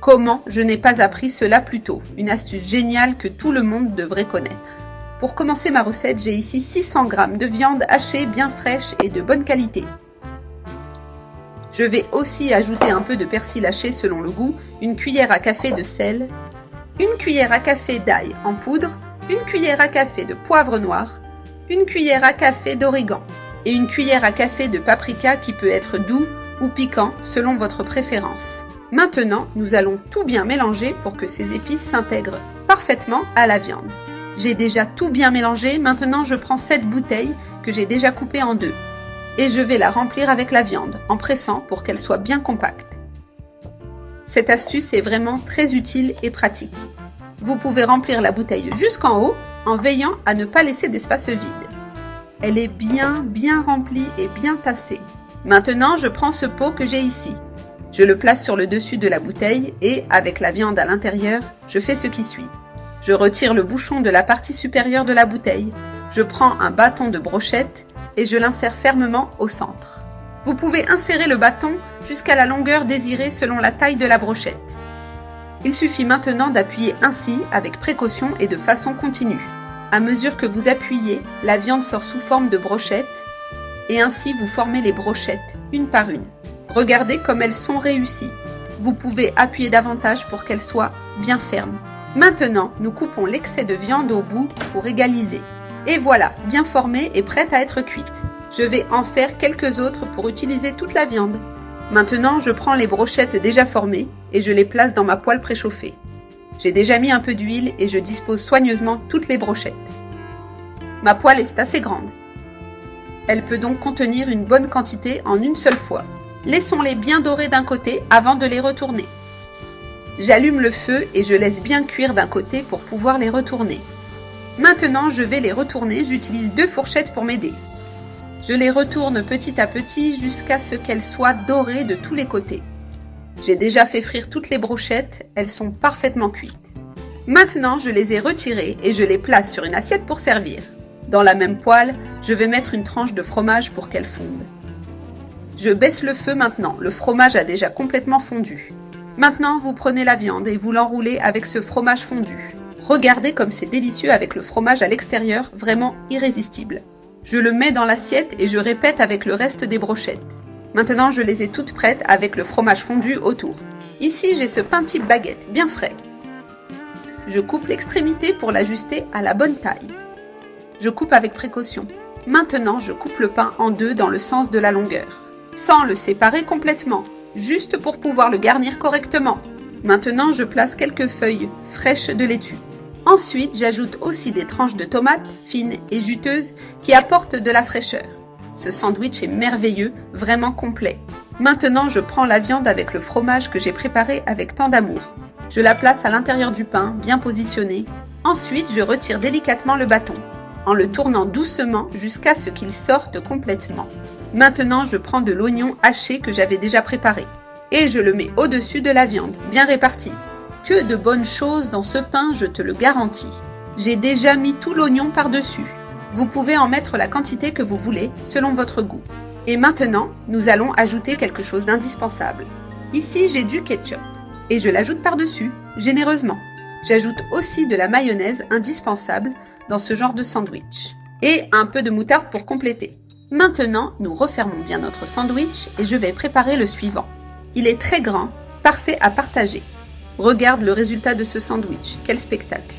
Comment je n'ai pas appris cela plus tôt? Une astuce géniale que tout le monde devrait connaître. Pour commencer ma recette, j'ai ici 600 g de viande hachée bien fraîche et de bonne qualité. Je vais aussi ajouter un peu de persil haché selon le goût, une cuillère à café de sel, une cuillère à café d'ail en poudre, une cuillère à café de poivre noir, une cuillère à café d'origan et une cuillère à café de paprika qui peut être doux ou piquant selon votre préférence. Maintenant, nous allons tout bien mélanger pour que ces épices s'intègrent parfaitement à la viande. J'ai déjà tout bien mélangé, maintenant je prends cette bouteille que j'ai déjà coupée en deux et je vais la remplir avec la viande en pressant pour qu'elle soit bien compacte. Cette astuce est vraiment très utile et pratique. Vous pouvez remplir la bouteille jusqu'en haut en veillant à ne pas laisser d'espace vide. Elle est bien remplie et bien tassée. Maintenant, je prends ce pot que j'ai ici. Je le place sur le dessus de la bouteille et, avec la viande à l'intérieur, je fais ce qui suit. Je retire le bouchon de la partie supérieure de la bouteille, je prends un bâton de brochette et je l'insère fermement au centre. Vous pouvez insérer le bâton jusqu'à la longueur désirée selon la taille de la brochette. Il suffit maintenant d'appuyer ainsi avec précaution et de façon continue. À mesure que vous appuyez, la viande sort sous forme de brochette et ainsi vous formez les brochettes une par une. Regardez comme elles sont réussies. Vous pouvez appuyer davantage pour qu'elles soient bien fermes. Maintenant, nous coupons l'excès de viande au bout pour égaliser. Et voilà, bien formée et prête à être cuite. Je vais en faire quelques autres pour utiliser toute la viande. Maintenant, je prends les brochettes déjà formées et je les place dans ma poêle préchauffée. J'ai déjà mis un peu d'huile et je dispose soigneusement toutes les brochettes. Ma poêle est assez grande. Elle peut donc contenir une bonne quantité en une seule fois. Laissons-les bien dorés d'un côté avant de les retourner. J'allume le feu et je laisse bien cuire d'un côté pour pouvoir les retourner. Maintenant, je vais les retourner, j'utilise 2 fourchettes pour m'aider. Je les retourne petit à petit jusqu'à ce qu'elles soient dorées de tous les côtés. J'ai déjà fait frire toutes les brochettes, elles sont parfaitement cuites. Maintenant, je les ai retirées et je les place sur une assiette pour servir. Dans la même poêle, je vais mettre une tranche de fromage pour qu'elle fonde. Je baisse le feu maintenant, le fromage a déjà complètement fondu. Maintenant, vous prenez la viande et vous l'enroulez avec ce fromage fondu. Regardez comme c'est délicieux avec le fromage à l'extérieur, vraiment irrésistible. Je le mets dans l'assiette et je répète avec le reste des brochettes. Maintenant, je les ai toutes prêtes avec le fromage fondu autour. Ici, j'ai ce pain type baguette, bien frais. Je coupe l'extrémité pour l'ajuster à la bonne taille. Je coupe avec précaution. Maintenant, je coupe le pain en deux dans le sens de la longueur, sans le séparer complètement, juste pour pouvoir le garnir correctement. Maintenant, je place quelques feuilles fraîches de laitue. Ensuite, j'ajoute aussi des tranches de tomates fines et juteuses qui apportent de la fraîcheur. Ce sandwich est merveilleux, vraiment complet. Maintenant, je prends la viande avec le fromage que j'ai préparé avec tant d'amour. Je la place à l'intérieur du pain, bien positionné. Ensuite, je retire délicatement le bâton, en le tournant doucement jusqu'à ce qu'il sorte complètement. Maintenant, je prends de l'oignon haché que j'avais déjà préparé et je le mets au-dessus de la viande, bien réparti. Que de bonnes choses dans ce pain, je te le garantis. J'ai déjà mis tout l'oignon par-dessus. Vous pouvez en mettre la quantité que vous voulez, selon votre goût. Et maintenant, nous allons ajouter quelque chose d'indispensable. Ici, j'ai du ketchup et je l'ajoute par-dessus, généreusement. J'ajoute aussi de la mayonnaise indispensable dans ce genre de sandwich et un peu de moutarde pour compléter. Maintenant, nous refermons bien notre sandwich et je vais préparer le suivant. Il est très grand, parfait à partager. Regarde le résultat de ce sandwich, quel spectacle!